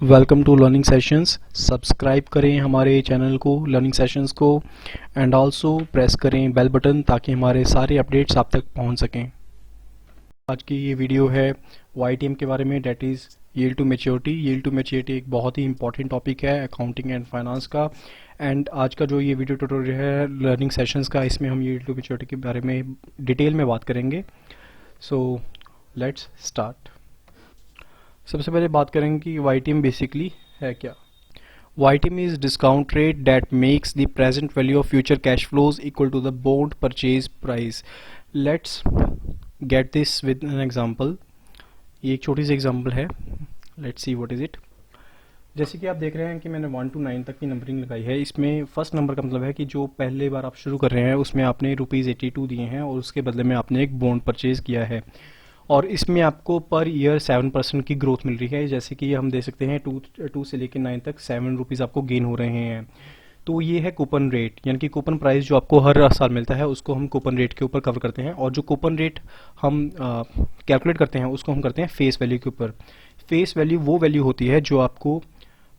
Welcome to learning sessions. Subscribe करें हमारे channel को लर्निंग सेशंस को एंड आल्सो प्रेस करें बेल बटन ताकि हमारे सारे अपडेट्स आप तक पहुंच सकें। आज की ये वीडियो है YTM के बारे में, that is yield to maturity. Yield to maturity एक बहुत ही इंपॉर्टेंट टॉपिक है अकाउंटिंग एंड फाइनेंस का। एंड आज का जो ये वीडियो ट्यूटोरियल है लर्निंग सेशंस का, इसमें हम यील्ड टू मैच्योरिटी के बारे में डिटेल में बात करेंगे। So let's start. सबसे पहले बात करेंगे कि YTM बेसिकली है क्या। YTM is discount rate that makes the present value of future cash flows equal to the bond purchase price. Let's get this with an example. ये एक छोटी सी एग्जांपल है। Let's see what is it. जैसे कि आप देख रहे हैं कि मैंने 1 to 9 तक की नंबरिंग लगाई है। इसमें फर्स्ट नंबर का मतलब है कि जो पहले बार आप शुरू कर रहे हैं उसमें आपने ₹82 दिए हैं और उसके बदले में आपने एक बॉन्ड परचेज किया है और इसमें आपको पर ईयर 7% की ग्रोथ मिल रही है। जैसे कि हम दे सकते हैं 2 से लेकर 9 तक ₹7 आपको गेन हो रहे हैं। तो ये है कूपन रेट, यानी कि कूपन प्राइस जो आपको हर साल मिलता है उसको हम कूपन रेट के ऊपर कवर करते हैं। और जो कूपन रेट हम कैलकुलेट करते हैं उसको हम करते हैं फेस वैल्यू के ऊपर। फेस वैल्यू वो वैल्यू होती है जो आपको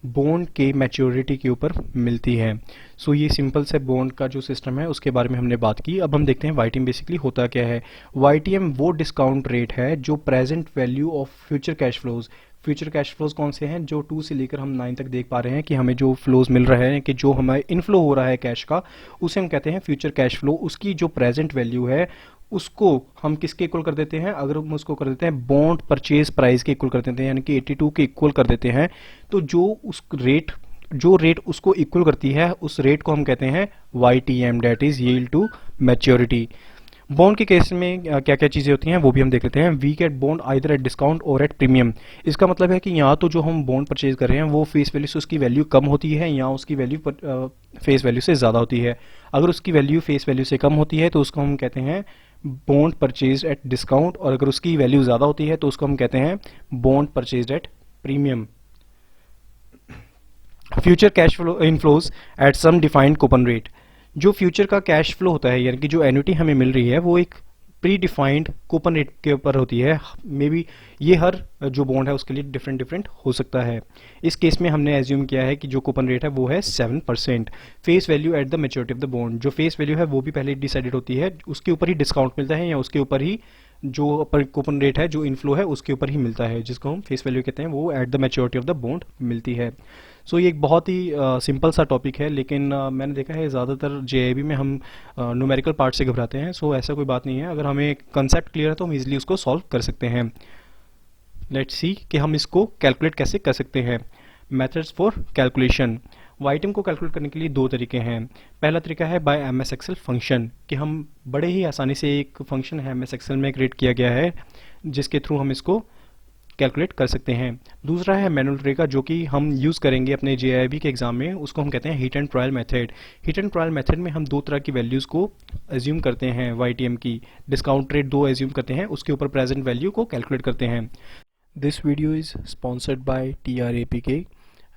बॉन्ड के मैच्योरिटी के ऊपर मिलती है। सो ये सिंपल से बॉन्ड का जो सिस्टम है उसके बारे में हमने बात की। अब हम देखते हैं YTM बेसिकली होता क्या है। YTM वो डिस्काउंट रेट है जो present value of future cash flows. Future cash flows कौन से हैं? जो 2 से लेकर हम 9 तक देख पा रहे हैं कि हमें जो फ्लोज मिल रहे हैं, कि जो हमें इनफ्लो हो रहा है कैश का, उसे हम कहते हैं फ्यूचर कैश फ्लो। उसकी जो प्रेजेंट वैल्यू है उसको हम किसके इक्वल कर देते हैं? अगर हम उसको कर देते हैं बॉन्ड परचेज प्राइस के इक्वल कर देते हैं, यानी कि 82 के इक्वल कर देते हैं, तो जो रेट उसको इक्वल करती है उस रेट को हम कहते हैं YTM, that is yield to maturity. Bond के केस में क्या क्या चीज़ें होती हैं वो भी हम देख लेते हैं। We get bond either at discount और एट प्रीमियम। इसका मतलब है कि यहाँ तो जो हम बॉन्ड परचेज कर रहे हैं वो फेस वैल्यू से उसकी वैल्यू कम होती है या उसकी वैल्यू फेस वैल्यू से ज़्यादा होती है। अगर उसकी वैल्यू फेस वैल्यू से कम होती है तो उसको हम कहते हैं बॉन्ड परचेज एट डिस्काउंट, और अगर उसकी वैल्यू ज़्यादा होती है तो उसको हम कहते हैं bond purchase at premium. Future cash flow inflows at some defined coupon rate. जो फ्यूचर का कैश फ्लो होता है, यानी कि जो एन्युटी हमें मिल रही है, वो एक प्री डिफाइंड कूपन रेट के ऊपर होती है। मे बी ये हर जो बॉन्ड है उसके लिए डिफरेंट डिफरेंट हो सकता है। इस केस में हमने एज्यूम किया है कि जो कूपन रेट है वो है 7%। Face value at the maturity of the bond. जो फेस वैल्यू है वो भी पहले डिसाइडेड होती है, उसके ऊपर ही डिस्काउंट मिलता है या उसके ऊपर ही जो कूपन रेट है, जो इनफ्लो है, उसके ऊपर ही मिलता है, जिसको हम फेस वैल्यू कहते हैं, वो at the maturity of the bond मिलती है। सो ये एक बहुत ही सिंपल सा टॉपिक है, लेकिन मैंने देखा है ज़्यादातर JIB में हम न्यूमेरिकल पार्ट से घबराते हैं। सो ऐसा कोई बात नहीं है, अगर हमें कंसेप्ट क्लियर है तो हम इजीली उसको सॉल्व कर सकते हैं। लेट्स सी कि हम इसको कैलकुलेट कैसे कर सकते हैं। Methods for calculation. YTM को कैलकुलेट करने के लिए 2 तरीके हैं। पहला तरीका है बाय MS Excel फंक्शन, कि हम बड़े ही आसानी से एक फंक्शन है MS Excel में क्रिएट किया गया है जिसके थ्रू हम इसको कैलकुलेट कर सकते हैं। दूसरा है मैनुअल तरीका जो कि हम यूज़ करेंगे अपने JIB के एग्जाम में, उसको हम कहते हैं hit and trial method. Hit and trial method में हम 2 तरह की वैल्यूज़ को एज्यूम करते हैं। YTM की डिस्काउंट रेट 2 एज्यूम करते हैं, उसके ऊपर प्रेजेंट वैल्यू को कैलकुलेट करते हैं। This video is sponsored by TRAPK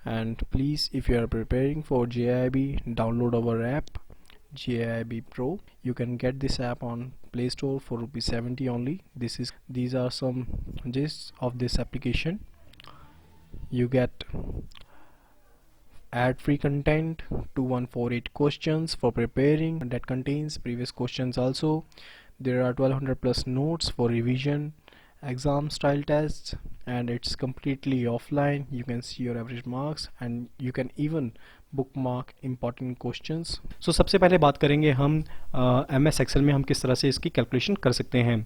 and please, if you are preparing for JIB, download our app JIB Pro. You can get this app on Play Store for ₹70 only. These are some gists of this application. You get ad-free content, 2148 questions for preparing that contains previous questions also. There are 1200 plus notes for revision, exam style tests, and it's completely offline. You can see your average marks and you can even bookmark important questions. So सबसे पहले बात करेंगे हम MS Excel में हम किस तरह से इसकी कैलकुलेशन कर सकते हैं।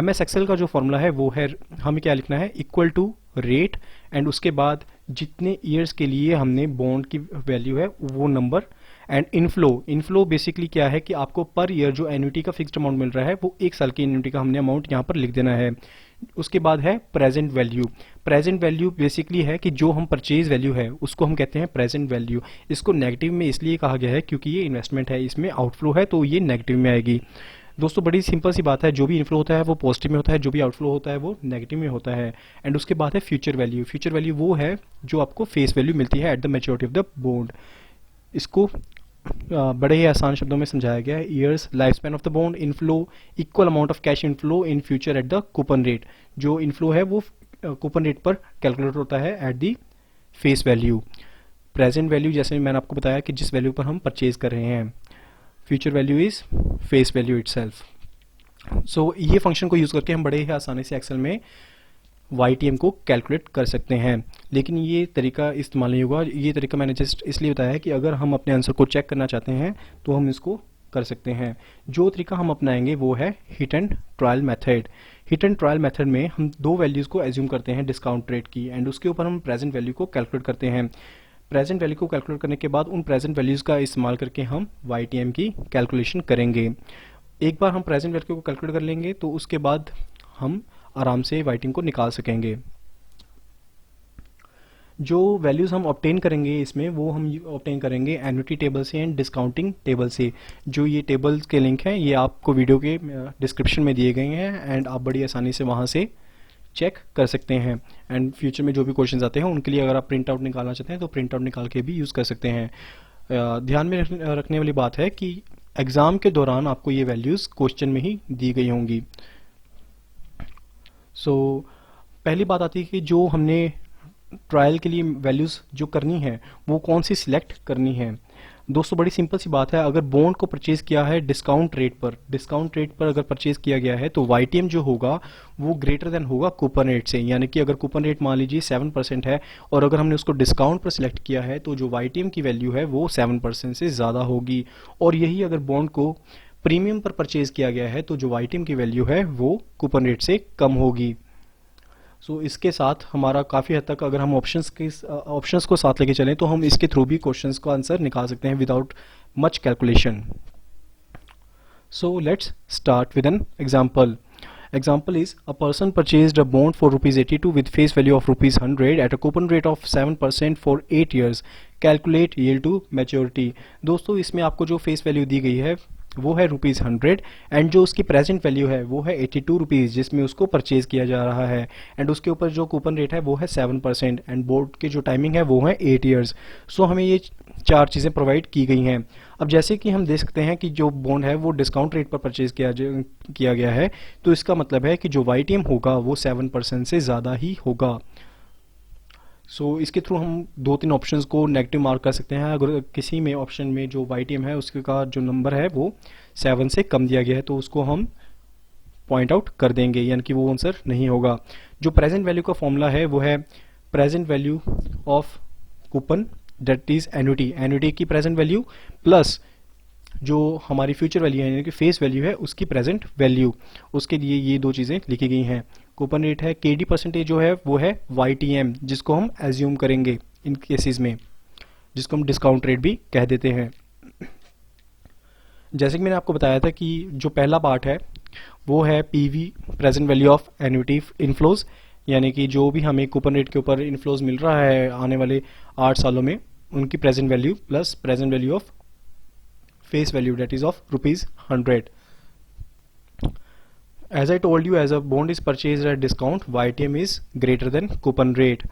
MS Excel का जो फॉर्मूला है वो है, हमें क्या लिखना है, इक्वल टू रेट एंड उसके बाद जितने ईयर्स के लिए हमने बॉन्ड की वैल्यू है वो नंबर, एंड इनफ्लो बेसिकली क्या है कि आपको पर ईयर जो एन्युटी का फिक्स्ड अमाउंट मिल रहा है वो 1 साल की एन्युटी का हमने अमाउंट यहाँ पर लिख देना है। उसके बाद है present value. Present value basically है कि जो हम परचेज वैल्यू है उसको हम कहते हैं प्रेजेंट वैल्यू। इसको नेगेटिव में इसलिए कहा गया है क्योंकि ये इन्वेस्टमेंट है, इसमें आउटफ्लो है तो ये नेगेटिव में आएगी। दोस्तों बड़ी सिंपल सी बात है, जो भी इनफ्लो होता है वो पॉजिटिव में होता है, जो भी आउटफ्लो होता है वो नेगेटिव में होता है। एंड उसके बाद है फ्यूचर वैल्यू। फ्यूचर वैल्यू वो है जो आपको फेस वैल्यू मिलती है at the maturity of the bond. इसको बड़े ही आसान शब्दों में समझाया गया है। Years, life span of the bond, inflow, equal amount of cash inflow in future at the coupon rate. जो इनफ्लो है वो कूपन रेट पर कैलकुलेट होता है at the face value. Present value जैसे मैंने आपको बताया कि जिस वैल्यू पर हम परचेज कर रहे हैं, future value is face value itself. So ये फंक्शन को यूज़ करके हम बड़े ही आसानी से एक्सेल में YTM को कैलकुलेट कर सकते हैं। लेकिन ये तरीका इस्तेमाल नहीं होगा, ये तरीका मैंने जस्ट इसलिए बताया है कि अगर हम अपने आंसर को चेक करना चाहते हैं तो हम इसको कर सकते हैं। जो तरीका हम अपनाएंगे वो है hit and trial method. Hit and trial method में हम दो वैल्यूज़ को एज्यूम करते हैं डिस्काउंट रेट की, एंड उसके ऊपर हम प्रेजेंट वैल्यू को कैलकुलेट करते हैं। प्रेजेंट वैल्यू को कैलकुलेट करने के बाद उन प्रेजेंट वैल्यूज़ का इस्तेमाल करके हम YTM की कैलकुलेशन करेंगे। एक बार हम प्रेजेंट वैल्यू को कैलकुलेट कर लेंगे तो उसके बाद हम आराम से YTM को निकाल सकेंगे। जो वैल्यूज़ हम ऑब्टेन करेंगे इसमें, वो हम ऑब्टेन करेंगे एन्युटी टेबल से एंड डिस्काउंटिंग टेबल से। जो ये टेबल्स के लिंक हैं ये आपको वीडियो के डिस्क्रिप्शन में दिए गए हैं, एंड आप बड़ी आसानी से वहाँ से चेक कर सकते हैं। एंड फ्यूचर में जो भी क्वेश्चंस आते हैं उनके लिए अगर आप प्रिंट आउट निकालना चाहते हैं तो प्रिंट आउट निकाल के भी यूज़ कर सकते हैं। ध्यान में रखने वाली बात है कि एग्ज़ाम के दौरान आपको ये वैल्यूज़ क्वेश्चन में ही दी गई होंगी। सो पहली बात आती है कि जो हमने ट्रायल के लिए वैल्यूज़ जो करनी है वो कौन सी सिलेक्ट करनी है। दोस्तों बड़ी सिंपल सी बात है, अगर बॉन्ड को परचेज किया है डिस्काउंट रेट पर अगर परचेज किया गया है तो YTM जो होगा वो ग्रेटर देन होगा कूपन रेट से। यानी कि अगर कूपन रेट मान लीजिए 7% है और अगर हमने उसको डिस्काउंट पर सिलेक्ट किया है तो जो YTM की वैल्यू है वो 7% से ज़्यादा होगी। और यही अगर बॉन्ड को प्रीमियम पर परचेज किया गया है तो जो YTM की वैल्यू है वो कूपन रेट से कम होगी। सो इसके साथ हमारा काफ़ी हद तक अगर हम ऑप्शंस को साथ लेके चलें तो हम इसके थ्रू भी क्वेश्चंस का आंसर निकाल सकते हैं without much calculation. So let's start with an example. Example is a person purchased a bond for rupees 82 with face value of rupees 100 at a coupon rate of 7% for 8 years. Calculate yield to maturity. दोस्तों इसमें आपको जो face value दी गई है वो है ₹100 and जो उसकी प्रेजेंट वैल्यू है वो है 82 रुपीज़ जिसमें उसको परचेज किया जा रहा है, एंड उसके ऊपर जो कूपन रेट है वो है 7% एंड बोर्ड की जो टाइमिंग है वो है 8 ईयर्स। सो हमें ये चार चीज़ें प्रोवाइड की गई हैं। अब जैसे कि हम देख सकते हैं कि जो बॉन्ड है वो डिस्काउंट रेट पर परचेज किया गया है, तो इसका मतलब है कि जो YTM होगा वो 7% से ज़्यादा ही होगा। सो इसके थ्रू हम दो तीन ऑप्शंस को नेगेटिव मार्क कर सकते हैं। अगर किसी में ऑप्शन में जो YTM है उसके का जो नंबर है वो 7 से कम दिया गया है तो उसको हम पॉइंट आउट कर देंगे, यानी कि वो आंसर नहीं होगा। जो प्रेजेंट वैल्यू का फॉर्मूला है वो है present value of coupon that is annuity की प्रेजेंट वैल्यू प्लस जो हमारी फ्यूचर वैल्यू है यानी कि फेस वैल्यू है उसकी प्रेजेंट वैल्यू। उसके लिए ये दो चीज़ें लिखी गई हैं। कूपन रेट है, KD परसेंटेज जो है वो है YTM जिसको हम एज्यूम करेंगे इन केसेस में, जिसको हम डिस्काउंट रेट भी कह देते हैं। जैसे कि मैंने आपको बताया था कि जो पहला पार्ट है वो है PV present value of annuity inflows, यानी कि जो भी हमें कूपन रेट के ऊपर इनफ्लोज मिल रहा है आने वाले 8 सालों में उनकी present value plus present value of face value that is of ₹100. As I told you, as a bond is purchased at discount, YTM is greater than coupon rate.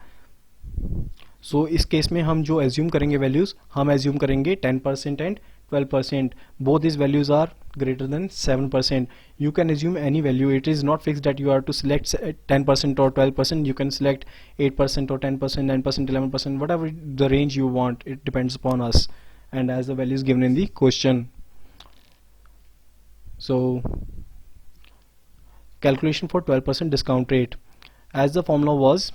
So इस केस में हम जो एज्यूम करेंगे values, हम assume करेंगे 10% and 12%. Both these values are greater than 7%. You can assume any value. It is not fixed that you are to select 10% or 12%. You can select 8% or 10%, 9%, 11%, whatever the range you want. It depends upon us and as the value is given in the question. So calculation for 12% discount rate, as the formula was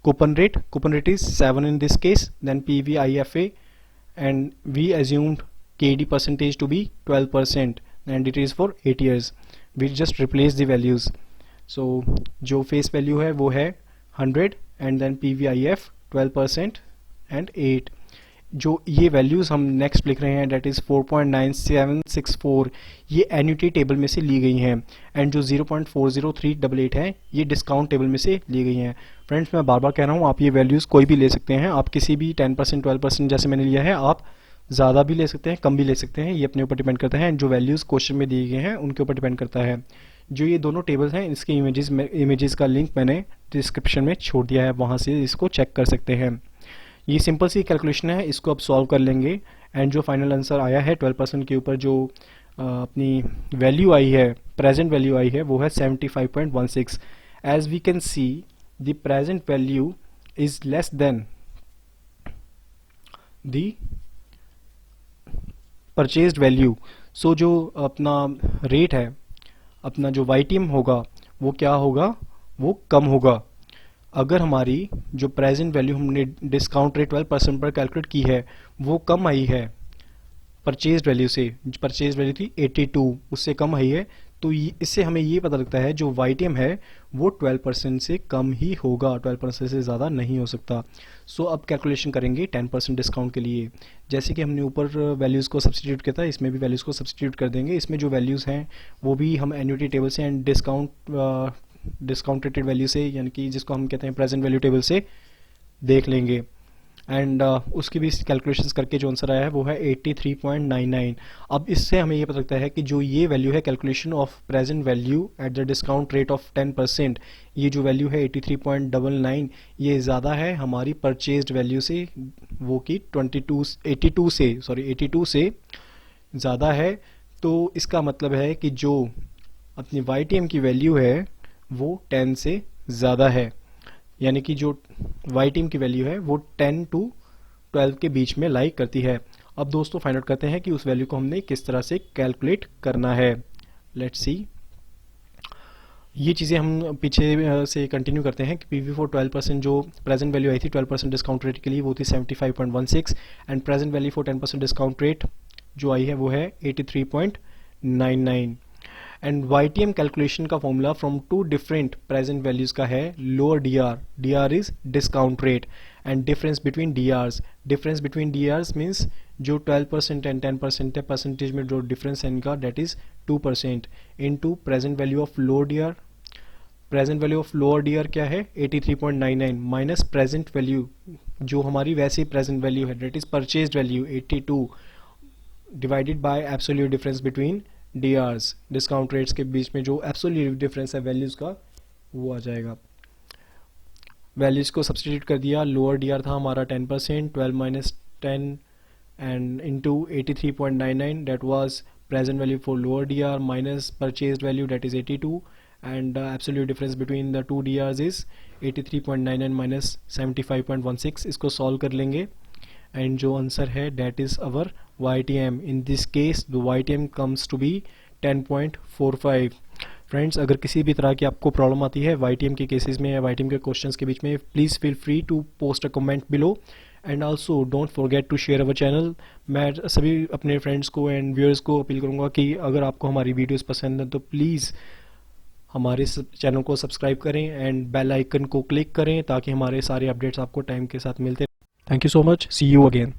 coupon rate is 7 in this case, then PVIFA, and we assumed KD percentage to be 12% and it is for 8 years. We just replace the values. So जो face value है वो है 100 and then PVIF 12% and 8. जो ये values हम next लिख रहे हैं डेट इज़ 4.9764, ये एन्युटी टेबल में से ली गई हैं, एंड जो 0.40388 है ये डिस्काउंट टेबल में से ली गई हैं। फ्रेंड्स मैं बार बार कह रहा हूँ आप ये वैल्यूज़ कोई भी ले सकते हैं, आप किसी भी 10% 12% जैसे मैंने लिया है आप ज़्यादा भी ले सकते हैं कम भी ले सकते हैं, ये अपने ऊपर डिपेंड करता है। जो वैल्यूज़ क्वेश्चन में दिए गए हैं उनके ऊपर डिपेंड करता है। जो ये दोनों टेबल्स हैं इसके इमेजेस का लिंक मैंने डिस्क्रिप्शन में छोड़ दिया है, वहाँ से इसको चेक कर सकते हैं। ये सिंपल सी कैलकुलेशन है, इसको अब सॉल्व कर लेंगे एंड जो फाइनल आंसर आया है 12% के ऊपर जो अपनी वैल्यू आई है, प्रेजेंट वैल्यू आई है वो है 75.16। As we can see the present value is less than the purchased value. So जो अपना रेट है, अपना जो YTM होगा वो क्या होगा, वो कम होगा। अगर हमारी जो प्रेजेंट वैल्यू हमने डिस्काउंट रेट 12% पर कैलकुलेट की है वो कम आई है परचेज वैल्यू से, परचेज वैल्यू थी 82, उससे कम आई है, तो इससे हमें ये पता लगता है जो YTM है वो 12% से कम ही होगा, 12% से ज़्यादा नहीं हो सकता। सो अब कैलकुलेशन करेंगे 10% डिस्काउंट के लिए। जैसे कि हमने ऊपर वैल्यूज़ को सब्सटीट्यूट किया था, इसमें भी वैल्यूज़ को सब्सटीट्यूट कर देंगे। इसमें जो वैल्यूज़ हैं वो भी हम एन्युटी टेबल से एंड डिस्काउंटेड वैल्यू से, यानी कि जिसको हम कहते हैं प्रेजेंट वैल्यू टेबल से देख लेंगे। एंड उसकी भी कैलकुलेशंस करके जो आंसर आया है वो है 83.99। अब इससे हमें ये पता लगता है कि जो ये वैल्यू है calculation of present value at the discount rate of 10%, ये जो वैल्यू है 83.99 ये ज़्यादा है हमारी परचेज्ड वैल्यू से, वो कि 82 से ज़्यादा है। तो इसका मतलब है कि जो अपनी YTM की वैल्यू है वो 10 से ज़्यादा है, यानी कि जो YTM की वैल्यू है वो 10 to 12 के बीच में लाई करती है। अब दोस्तों फाइंड आउट करते हैं कि उस वैल्यू को हमने किस तरह से कैलकुलेट करना है। लेट्स सी, ये चीज़ें हम पीछे से कंटिन्यू करते हैं कि PV4 12% जो प्रेजेंट वैल्यू आई थी 12% डिस्काउंट रेट के लिए वो थी 75.16 and present value for 10% discount rate जो आई है वो है 83.99। एंड YTM कैलकुलेशन का formula from two different present values का है lower DR is discount rate and difference between DRs means जो 12% एंड 10% है परसेंटेज में जो डिफरेंस है इनका that is 2% into present value of lower DR। Present value of lower DR क्या है 83.99 माइनस प्रेजेंट वैल्यू जो हमारी वैसी प्रेजेंट वैल्यू है that is purchased value 82 divided by absolute difference between DRs, discount rates के बीच में जो एब्सोल्यूट डिफरेंस है वैल्यूज़ का वो आ जाएगा। वैल्यूज़ को सब्सटीट्यूट कर दिया, लोअर DR था हमारा 10%, 12 minus 10 and into 83.99 that was present value for lower DR minus purchased value that is 82 and absolute difference between the two DRs is 83.99 minus 75.16। इसको सॉल्व कर लेंगे एंड जो आंसर है that is our YTM. In this case the YTM comes to be 10.45। Friends, अगर किसी भी तरह की आपको प्रॉब्लम आती है YTM के केसेस में या YTM के क्वेश्चंस के बीच में, please feel free to post a comment below and also don't forget to share our channel. मैं सभी अपने फ्रेंड्स को एंड व्यूअर्स को अपील करूंगा कि अगर आपको हमारी वीडियोस पसंद है तो प्लीज़ हमारे चैनल को सब्सक्राइब करें एंड बेल आइकन को क्लिक करें ताकि हमारे सारे अपडेट्स आपको टाइम के साथ मिलते। Thank you so much. See you again.